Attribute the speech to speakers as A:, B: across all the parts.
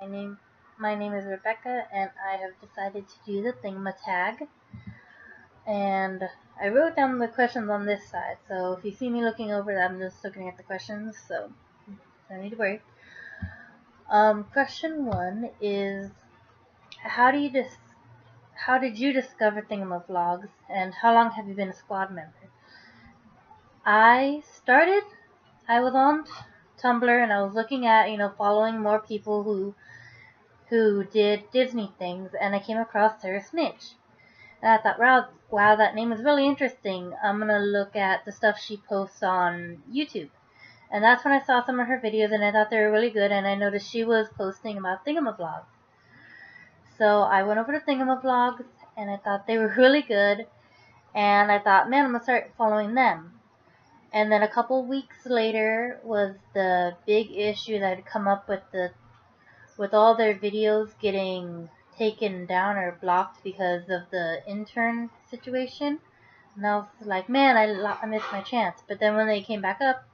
A: My name is Rebecca, and I have decided to do the Thingamatag. And I wrote down the questions on this side, so if you see me looking over that, I'm just looking at the questions, so no need to worry. Question 1 is, how did you discover Thingamavlogs, and how long have you been a squad member? I was on Tumblr, and I was looking at, following more people who did Disney things, and I came across Sarah Snitch. And I thought, wow, that name is really interesting. I'm gonna look at the stuff she posts on YouTube. And that's when I saw some of her videos, and I thought they were really good, and I noticed she was posting about Thingamavlogs. So I went over to Thingamavlogs, and I thought they were really good, and I thought, man, I'm gonna start following them. And then a couple weeks later was the big issue that had come up with all their videos getting taken down or blocked because of the intern situation. And I was like, man, I missed my chance. But then when they came back up,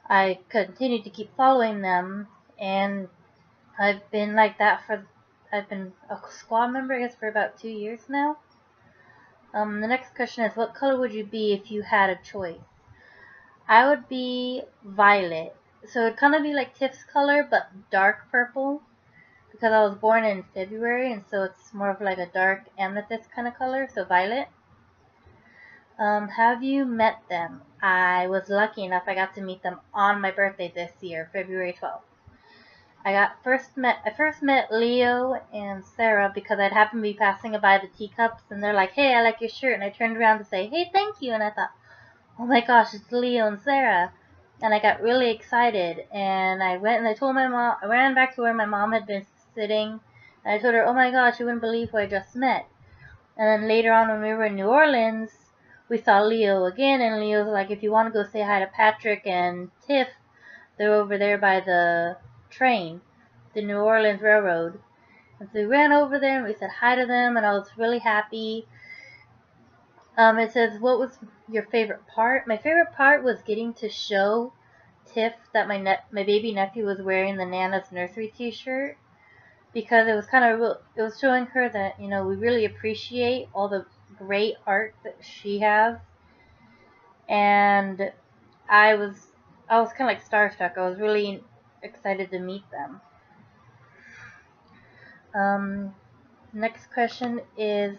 A: I continued to keep following them, and I've been like that I've been a squad member, I guess, for about 2 years now. The next question is, what color would you be if you had a choice? I would be violet. So it'd kind of be like Tiff's color, but dark purple. Because I was born in February, and so it's more of like a dark amethyst kind of color, so violet. Have you met them? I was lucky enough I got to meet them on my birthday this year, February 12th. I first met Leo and Sarah because I'd happened to be passing by the teacups, and they're like, hey, I like your shirt, and I turned around to say, hey, thank you, and I thought, oh my gosh, it's Leo and Sarah. And I got really excited, and I went and I told my mom, I ran back to where my mom had been sitting, and I told her, oh my gosh, you wouldn't believe who I just met. And then later on when we were in New Orleans, we saw Leo again, and Leo's like, if you want to go say hi to Patrick and Tiff, they're over there by the train, the New Orleans Railroad. And so we ran over there and we said hi to them, and I was really happy. It says, what was your favorite part? My favorite part was getting to show Tiff that my baby nephew was wearing the Nana's Nursery t-shirt, because it was it was showing her that, we really appreciate all the great art that she has. And I was kind of like starstruck. I was really excited to meet them. Next question is,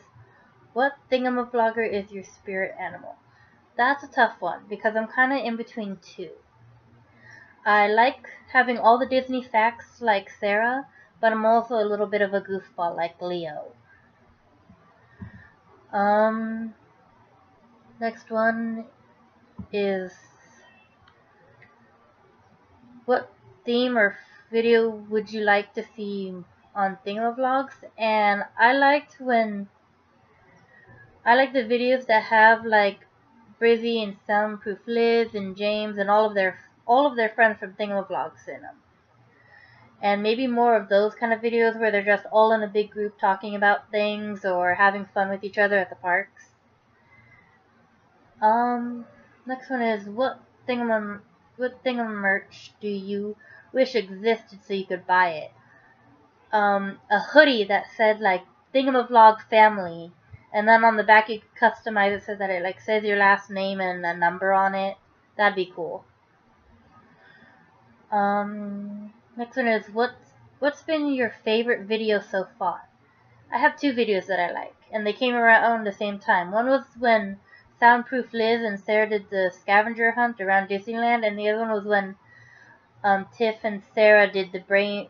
A: what thingamavlogger is your spirit animal? That's a tough one because I'm kind of in between two. I like having all the Disney facts like Sarah, but I'm also a little bit of a goofball like Leo. Next one is, what theme or video would you like to see on Thingamavlogs? And I like the videos that have like Brizzy and Soundproof Liz and James and all of their friends from Thingamavlogs in them. And maybe more of those kind of videos where they're just all in a big group talking about things or having fun with each other at the parks. Next one is, what merch do you wish existed so you could buy it? A hoodie that said like Thingamavlog family, and then on the back you could customize it so that it like says your last name and a number on it. That'd be cool. Next one is, what's been your favorite video so far? I have two videos that I like, and they came around the same time. One was when Soundproof Liz and Sarah did the scavenger hunt around Disneyland, and the other one was when Tiff and Sarah did the brain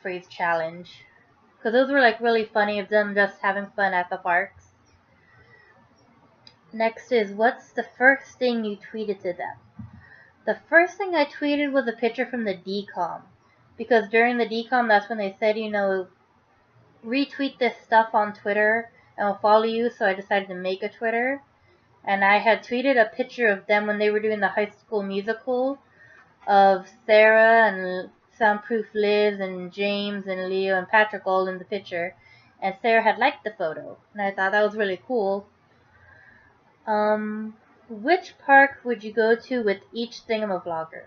A: freeze challenge. Because those were like really funny of them just having fun at the parks. Next is, what's the first thing you tweeted to them? The first thing I tweeted was a picture from the DCOM. Because during the DCOM, that's when they said, retweet this stuff on Twitter and we'll follow you, so I decided to make a Twitter. And I had tweeted a picture of them when they were doing the High School Musical, of Sarah and Soundproof Liz and James and Leo and Patrick all in the picture. And Sarah had liked the photo, and I thought that was really cool. Which park would you go to with each Thingamavlogger?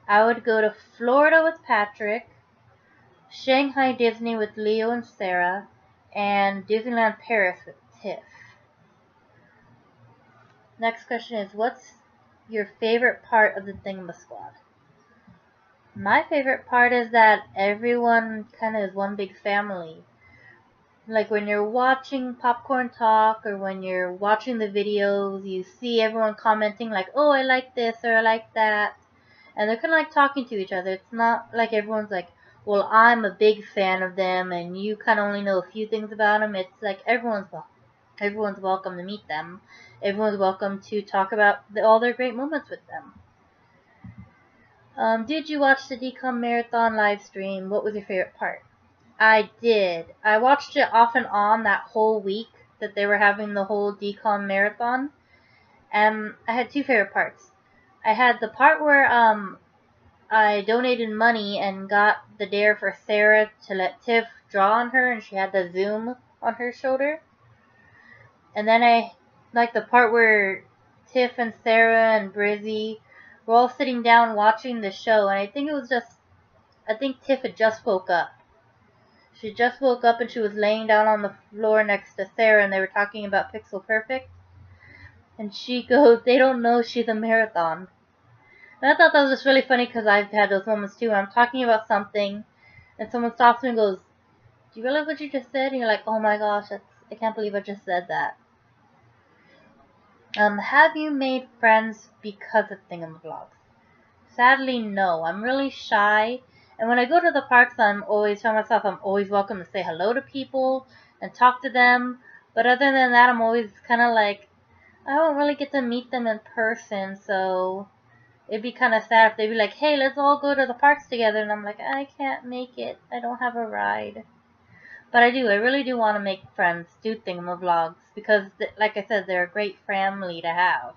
A: I would go to Florida with Patrick, Shanghai Disney with Leo and Sarah, and Disneyland Paris with Tiff. Next question is, what's your favorite part of the Thingamasquad? My favorite part is that everyone kind of is one big family. Like when you're watching Popcorn Talk or when you're watching the videos, you see everyone commenting like, oh, I like this or I like that. And they're kind of like talking to each other. It's not like everyone's like, well, I'm a big fan of them and you kind of only know a few things about them. It's like everyone's welcome to meet them. Everyone's welcome to talk about all their great moments with them. Did you watch the Decom Marathon live stream? What was your favorite part? I did. I watched it off and on that whole week that they were having the whole Decom Marathon. And I had two favorite parts. I had the part where I donated money and got the dare for Sarah to let Tiff draw on her and she had the zoom on her shoulder. And then I like the part where Tiff and Sarah and Brizzy were all sitting down watching the show, and I think Tiff had just woke up. She just woke up and she was laying down on the floor next to Sarah and they were talking about Pixel Perfect. And she goes, they don't know she's a marathon. And I thought that was just really funny because I've had those moments too. I'm talking about something and someone stops me and goes, do you realize what you just said? And you're like, oh my gosh, I can't believe I just said that. Have you made friends because of Thingamavlogs? Sadly, no. I'm really shy. And when I go to the parks, I'm always telling myself I'm always welcome to say hello to people and talk to them. But other than that, I'm always kind of like, I don't really get to meet them in person. So it'd be kind of sad if they'd be like, hey, let's all go to the parks together. And I'm like, I can't make it. I don't have a ride. But I really do want to make friends, do Thingamavlogs, because, like I said, they're a great family to have.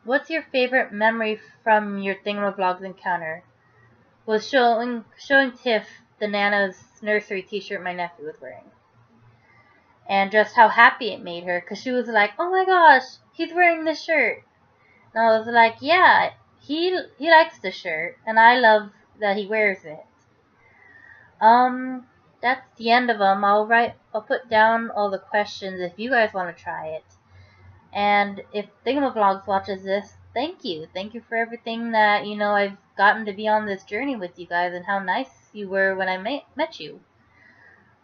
A: What's your favorite memory from your Thingamavlogs encounter? Was showing Tiff the Nana's nursery t-shirt my nephew was wearing. And just how happy it made her, because she was like, oh my gosh, he's wearing this shirt. And I was like, yeah, he likes the shirt, and I love that he wears it. That's the end of them. I'll put down all the questions if you guys want to try it. And if Thingamavlogs watches this, thank you. Thank you for everything that, I've gotten to be on this journey with you guys and how nice you were when I met you.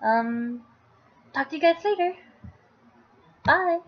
A: Talk to you guys later. Bye.